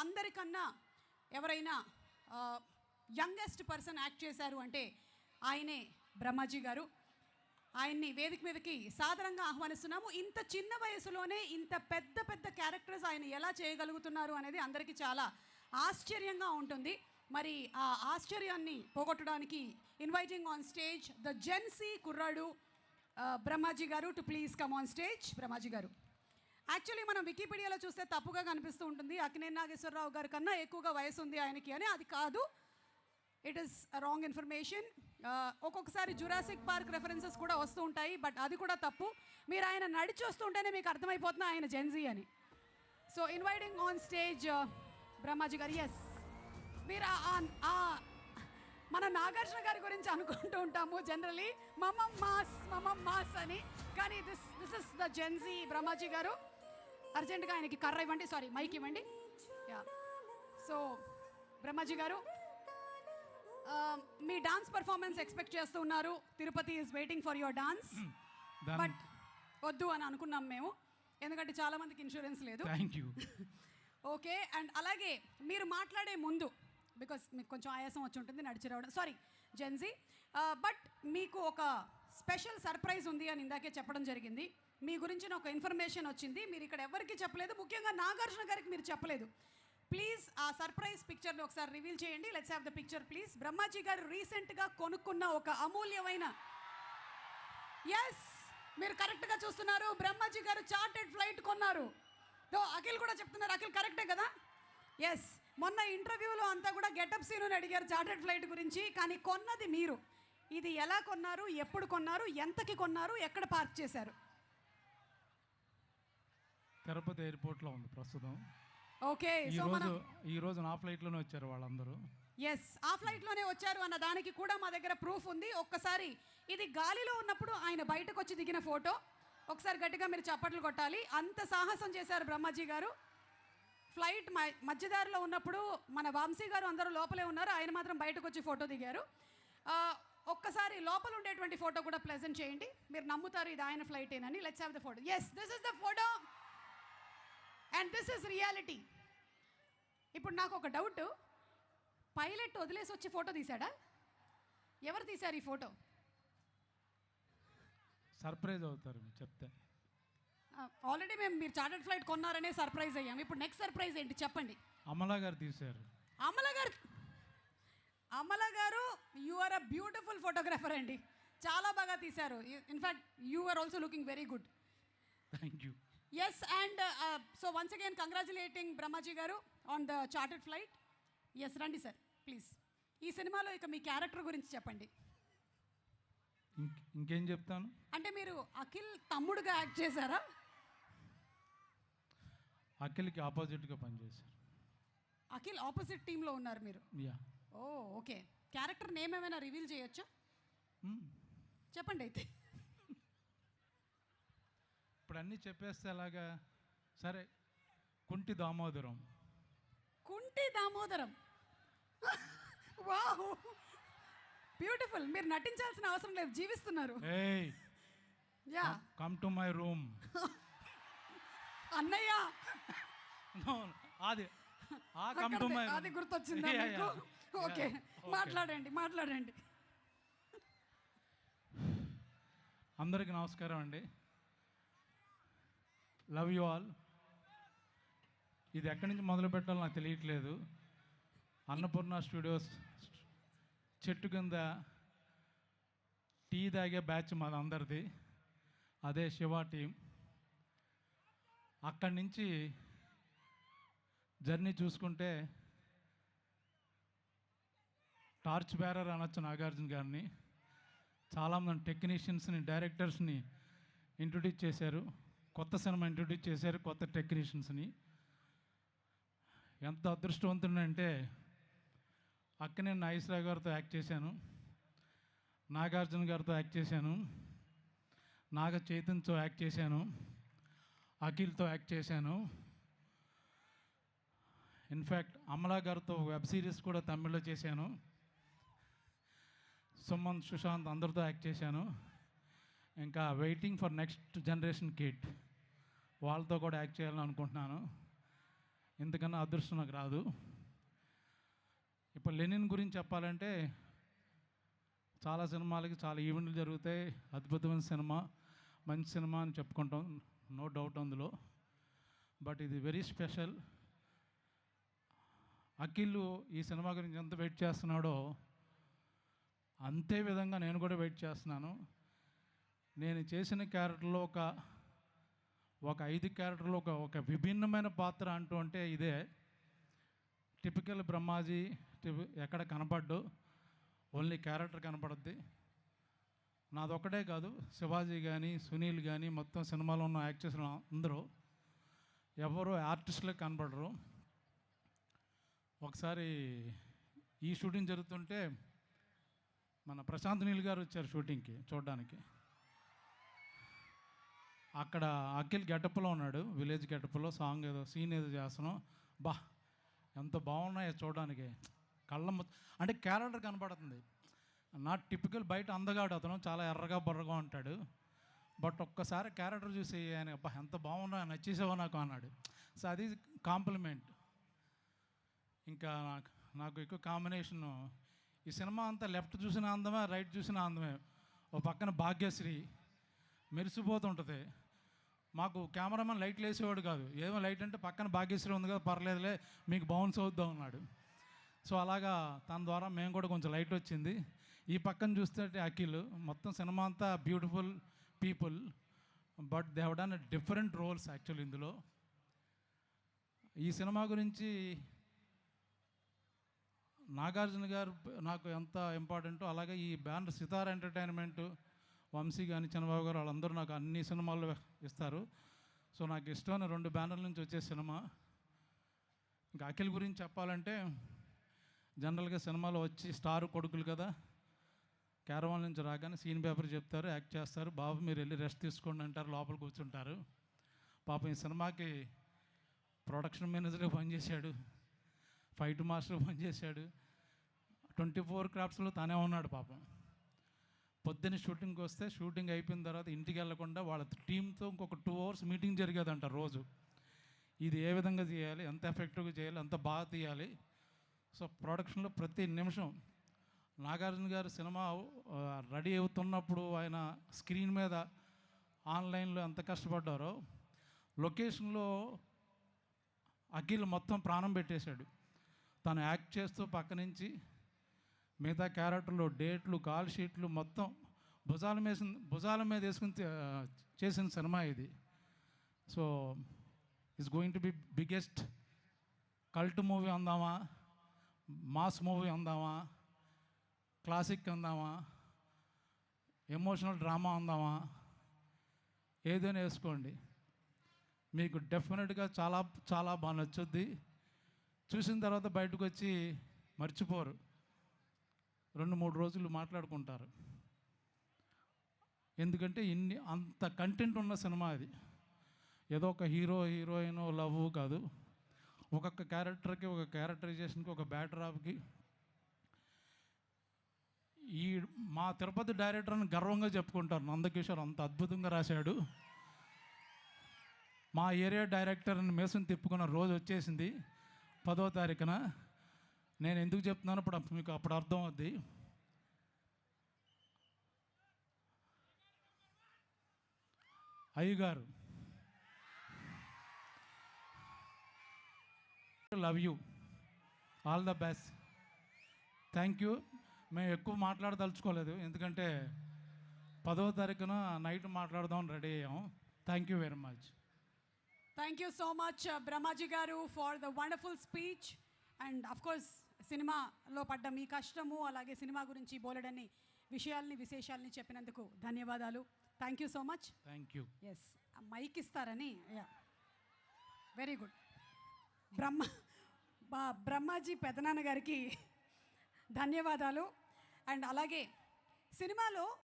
అందరికన్నా ఎవరైనా youngest person act చేశారు అంటే ఆయనే బ్రహ్మాజీ గారు. ఆయన్ని వేదిక మీదకి సాదరంగా ఆహ్వానిస్తున్నాము. ఇంత చిన్న వయసులోనే ఇంత పెద్ద పెద్ద క్యారెక్టర్స్ ఆయన ఎలా చేయగలుగుతున్నారు అనేది అందరికీ చాలా ఆశ్చర్యంగా ఉంటుంది. మరి ఆ ఆశ్చర్యాన్ని పోగొట్టడానికి inviting on stage the Gen Z కుర్రాడు బ్రహ్మాజీ గారు to please come on stage. Brahmaji గారు, యాక్చువల్లీ మనం వికీపీడియాలో చూస్తే తప్పుగా కనిపిస్తూ ఉంటుంది, అక్కినేని నాగేశ్వరరావు గారి కన్నా ఎక్కువగా వయసు ఉంది ఆయనకి అని. అది కాదు, ఇట్ ఈస్ రాంగ్ ఇన్ఫర్మేషన్. ఒక్కొక్కసారి జురాసిక్ పార్క్ రెఫరెన్సెస్ కూడా వస్తూ ఉంటాయి, బట్ అది కూడా తప్పు. మీరు ఆయన నడిచి వస్తుంటేనే మీకు అర్థమైపోతుంది ఆయన జెన్జీ అని. So inviting on stage Brahmaji గారు. ఎస్, మీరు మన నాగార్జున గారి గురించి అనుకుంటూ ఉంటాము జనరలీ మమం మాస్ అని, కానీ this is the Gen Z Brahmaji గారు. అర్జెంటుగా ఆయనకి కర్ర ఇవ్వండి, సారీ మైక్ ఇవ్వండి. యా, సో బ్రహ్మాజీ గారు, మీ డాన్స్ పర్ఫార్మెన్స్ ఎక్స్పెక్ట్ చేస్తూ ఉన్నారు. Tirupati is waiting for your dance, but వద్దు అని అనుకున్నాం మేము, ఎందుకంటే చాలామందికి ఇన్సూరెన్స్ లేదు. Thank you. ఓకే, అండ్ అలాగే మీరు మాట్లాడే ముందు, బికాస్ మీకు కొంచెం ఆయాసం వచ్చి ఉంటుంది నడిచి రావడం, సారీ జెన్జీ, బట్ మీకు ఒక స్పెషల్ సర్ప్రైజ్ ఉంది అని ఇందాకే చెప్పడం జరిగింది. మీ గురించిన ఒక ఇన్ఫర్మేషన్ వచ్చింది, మీరు ఇక్కడ ఎవరికి చెప్పలేదు, ముఖ్యంగా నాగార్జున గారికి మీరు చెప్పలేదు. ప్లీజ్ ఆ సర్ప్రైజ్ పిక్చర్ని ఒకసారి రివీల్ చేయండి. Let's have the picture please. Brahmaji గారు రీసెంట్గా కొనుక్కున్న ఒక అమూల్యమైన, ఎస్ మీరు కరెక్ట్గా చూస్తున్నారు, బ్రహ్మాజీ గారు చార్టెడ్ ఫ్లైట్ కొన్నారు. అఖిల్ కూడా చెప్తున్నారు, అఖిల్ కరెక్టే కదా? ఎస్, మొన్న ఇంటర్వ్యూలో అంతా కూడా గెటప్ సీను అడిగారు చార్టెడ్ ఫ్లైట్ గురించి, కానీ కొన్నది మీరు. ఇది ఎలా కొన్నారు, ఎప్పుడు కొన్నారు, ఎంతకి కొన్నారు, ఎక్కడ పార్క్ చేశారు? తిరుపతి ఎయిర్పోర్ట్లో ఉంది ప్రస్తుతం. ఓకే, సో ఈరోజు నా ఫ్లైట్లోనే వచ్చారు వాళ్ళందరూ. ఎస్, ఆ ఫ్లైట్లోనే వచ్చారు అన్న దానికి కూడా మా దగ్గర ప్రూఫ్ ఉంది. ఒక్కసారి ఇది గాలిలో ఉన్నప్పుడు ఆయన బయటకు వచ్చి దిగిన ఫోటో, ఒకసారి గట్టిగా మీరు చప్పట్లు కొట్టాలి. అంత సాహసం చేశారు బ్రహ్మాజీ గారు. ఫ్లైట్ మధ్యదారిలో ఉన్నప్పుడు మన వంశీ గారు అందరూ లోపలే ఉన్నారు, ఆయన మాత్రం బయటకు వచ్చి ఫోటో దిగారు. ఒక్కసారి లోపల ఉండేటువంటి ఫోటో కూడా ప్రెజెంట్ చేయండి, మీరు నమ్ముతారు ఇది ఆయన ఫ్లైటేనని. Let's have the photo. Yes, this is the photo and this is reality. ఇప్పుడు నాకు ఒక డౌట్, పైలట్ వదిలేసి వచ్చి ఫోటో తీశాడా? ఎవరు తీశారు ఈ ఫోటో? సర్ప్రైజ్ అవుతారు మీరు చెప్తే. ఆల్రెడీ మీరు చార్టర్డ్ ఫ్లైట్ కొన్నారనే సర్ప్రైజ్ అయ్యాం. ఇప్పుడు నెక్స్ట్ సర్ప్రైజ్ ఏంటి చెప్పండి. అమలా గారు తీశారు. అమలా గారు, you are a beautiful photographer అండి, చాలా బాగా తీశారు. In fact you are also looking very good. Thank you. Yes, and so once again congratulating Brahmaji గారు on the chartered flight. Yes, రండి సార్ ప్లీజ్. ఈ సినిమాలో ఇక మీ క్యారెక్టర్ గురించి చెప్పండి. ఇంకేం చెప్తాను అంటే మీరు అఖిల్ తమ్ముడుగా యాక్ట్ చేశారా? అఖిల్కి ఆపోజిట్గా పనిచేశారు. అఖిల్ ఆపోజిట్ టీంలో ఉన్నారు మీరు? యా. ఓ ఓకే, క్యారెక్టర్ నేమ్ ఏమైనా రివీల్ చేయొచ్చా? చెప్పండి అయితే. ఇప్పుడు అన్నీ చెప్పేస్తే అలాగా. సరే, కుంటి దామోదరం. కుంటి దామోదరం, వావ్ బ్యూటిఫుల్. మీరు నటించాల్సిన అవసరం లేదు, జీవిస్తున్నారు. Yeah, come to my room. అన్నయ్య, అది గుర్తొచ్చిందా మీకు? ఓకే, మాట్లాడండి. అందరికీ నమస్కారం అండి. Love you all. ఇది ఎక్కడి నుంచి మొదలు పెట్టాలో నాకు తెలియట్లేదు. అన్నపూర్ణ స్టూడియోస్ చెట్టు కింద టీ తాగే బ్యాచ్ మాది అందరిది, అదే శివ టీం. అక్కడి నుంచి జర్నీ చూసుకుంటే టార్చ్ బేరర్ అనొచ్చు నాగార్జున గారిని. చాలామంది టెక్నీషియన్స్ని, డైరెక్టర్స్ని ఇంట్రొడ్యూస్ చేశారు, కొత్త సినిమా ఇంట్రొడ్యూస్ చేశారు, కొత్త టెక్నీషియన్స్ని. ఎంత అదృష్టవంతుడంటే అక్కినేని నాగేశ్వరరావు గారితో యాక్ట్ చేశాను, నాగార్జున గారితో యాక్ట్ చేశాను, నాగ చైతన్యతో యాక్ట్ చేశాను, అఖిల్తో యాక్ట్ చేశాను. ఇన్ఫ్యాక్ట్ అమలా గారితో వెబ్ సిరీస్ కూడా తమిళ్లో చేశాను. సుమన్, సుశాంత్ అందరితో యాక్ట్ చేశాను. ఇంకా waiting for next generation kid, వాళ్ళతో కూడా యాక్ట్ చేయాలని అనుకుంటున్నాను. ఇంతకన్నా అదృష్టం నాకు రాదు. ఇప్పుడు లెనిన్ గురించి చెప్పాలంటే చాలా సినిమాలకి చాలా ఈవెంట్లు జరుగుతాయి. అద్భుతమైన సినిమా, మంచి సినిమా అని చెప్పుకుంటాం, నో డౌట్ అందులో. బట్ ఇది వెరీ స్పెషల్. అఖిల్ ఈ సినిమా గురించి ఎంత వెయిట్ చేస్తున్నాడో అంతే విధంగా నేను కూడా వెయిట్ చేస్తున్నాను. నేను చేసిన క్యారెక్టర్లో ఒక 5 క్యారెక్టర్లో ఒక విభిన్నమైన పాత్ర అంటూ అంటే ఇదే. టిపికల్ బ్రహ్మాజీ ఎక్కడ కనపడ్డు, ఓన్లీ క్యారెక్టర్ కనపడుద్ది. నాదొక్కటే కాదు, శివాజీ కానీ సునీల్ కానీ మొత్తం సినిమాలో ఉన్న యాక్టర్స్ అందరూ ఎవరు ఆర్టిస్టులే కనపడరు. ఒకసారి ఈ షూటింగ్ జరుగుతుంటే మన ప్రశాంత్ నీల్ గారు వచ్చారు షూటింగ్కి చూడడానికి. అక్కడ అఖిల్ గెటప్లో ఉన్నాడు, విలేజ్ గెటప్లో సాంగ్ ఏదో సీన్ ఏదో చేస్తున్నాం. బా ఎంత బాగున్నాయో చూడడానికి, అంటే క్యారెక్టర్ కనపడుతుంది. నాట్ టిపికల్ బయట అందగాడు అతను, చాలా ఎర్రగా బుర్రగా ఉంటాడు. బట్ ఒక్కసారి క్యారెక్టర్ చూసి ఆయన అబ్బా ఎంత బాగున్నా, నచ్చేసావో నాకు అన్నాడు. సో అది కాంప్లిమెంట్. ఇంకా నాకు ఎక్కువ కాంబినేషను ఈ సినిమా అంతా లెఫ్ట్ చూసిన అందమే, రైట్ చూసిన అందమే. ఓ పక్కన భాగ్యశ్రీ మెరిసిపోతుంటుంది. మాకు కెమెరామెన్ లైట్లు వేసేవాడు కాదు, ఏమో లైట్ అంటే పక్కన భాగ్యశ్రీ ఉంది కదా పర్లేదులే మీకు బౌన్స్ అవుద్దాం అన్నాడు. సో అలాగా తన ద్వారా మేము కూడా కొంచెం లైట్ వచ్చింది. ఈ పక్కన చూస్తే అఖిల్ మొత్తం సినిమా అంతా beautiful people, but they have done different roles actual ఇందులో. ఈ సినిమా గురించి నాగార్జున గారు నాకు ఎంత ఇంపార్టెంటో అలాగే ఈ బ్యానర్ సితార్ ఎంటర్టైన్మెంట్, వంశీ కానీ చంద్రబాబు గారు వాళ్ళందరూ నాకు అన్ని సినిమాల్లో ఇస్తారు. సో నాకు ఇష్టమైన 2 బ్యానర్ల నుంచి వచ్చే సినిమా. ఇంకా అఖిల్ గురించి చెప్పాలంటే జనరల్గా సినిమాలో వచ్చి స్టార్ కొడుకులు కదా, క్యారవాన్ నుంచి రాగానే సీన్ పేపర్ చెప్తారు, యాక్ట్ చేస్తారు, బాబు మీరు వెళ్ళి రెస్ట్ తీసుకోండి అంటారు, లోపల కూర్చుంటారు. పాపం ఈ సినిమాకి ప్రొడక్షన్ మేనేజర్గా పనిచేశాడు, ఫైట్ మాస్టర్ పనిచేశాడు, 24 క్రాఫ్ట్స్లో తానే ఉన్నాడు పాపం. పొద్దున్న షూటింగ్కి వస్తే షూటింగ్ అయిపోయిన తర్వాత ఇంటికి వెళ్ళకుండా వాళ్ళ టీంతో ఇంకొక 2 hours మీటింగ్ జరిగేదంట రోజు. ఇది ఏ విధంగా చేయాలి, ఎంత ఎఫెక్టివ్గా చేయాలి, ఎంత బాగా తీయాలి. సో ప్రొడక్షన్లో ప్రతి నిమిషం నాగార్జున గారు సినిమా రెడీ అవుతున్నప్పుడు ఆయన స్క్రీన్ మీద ఆన్లైన్లో ఎంత కష్టపడ్డారో, లొకేషన్లో అఖిల్ మొత్తం ప్రాణం పెట్టేశాడు. తను యాక్ట్ చేస్తూ పక్క నుంచి మిగతా క్యారెక్టర్లు, డేట్లు, కాల్ షీట్లు మొత్తం భుజాల మీద వేసుకుని చేసిన సినిమా ఇది. So it's going to be biggest cult movie అందామా, మాస్ మూవీ అందామా, క్లాసిక్ అందామా, ఎమోషనల్ డ్రామా అందామా, ఏదైనా వేసుకోండి, మీకు డెఫినెట్గా చాలా చాలా బాగా నచ్చుద్ది. చూసిన తర్వాత బయటకు వచ్చి మర్చిపోరు, 2-3 రోజులు మాట్లాడుకుంటారు. ఎందుకంటే అంత కంటెంట్ ఉన్న సినిమా అది. ఏదో ఒక హీరో హీరోయిన్ లవ్ కాదు, ఒక్కొక్క క్యారెక్టర్కి, ఒక క్యారెక్టరైజేషన్కి, ఒక బ్యాక్డ్రాప్కి. మా తిరుపతి డైరెక్టర్ని గర్వంగా చెప్పుకుంటారు, నందకిషోర్ అంత అద్భుతంగా రాశాడు. మా ఏరియా డైరెక్టర్ని మేసం తిప్పుకున్న రోజు వచ్చేసింది 10వ తారీఖున. నేను ఎందుకు చెప్తున్నాను మీకు అప్పుడు అర్థం అవుద్ది. అయ్యగారు love you, all the best, thank you. మేము ఎక్కువ మాట్లాడదలుచుకోలేదు, ఎందుకంటే 10వ తారీఖున నైట్ మాట్లాడదాం రెడీ అయ్యాం. Thank you very much. Thank you so much Brahmaji గారు for the wonderful speech. And of course సినిమాలో పడ్డ మీ కష్టము, అలాగే సినిమా గురించి బోలెడన్ని విశేషాలని చెప్పినందుకు ధన్యవాదాలు. Thank you so much. Thank you. Yes, mike ఇస్తారని. Very good. బ్రహ్మాజీ పెదనాన్న గారికి ధన్యవాదాలు. అండ్ అలాగే సినిమాలో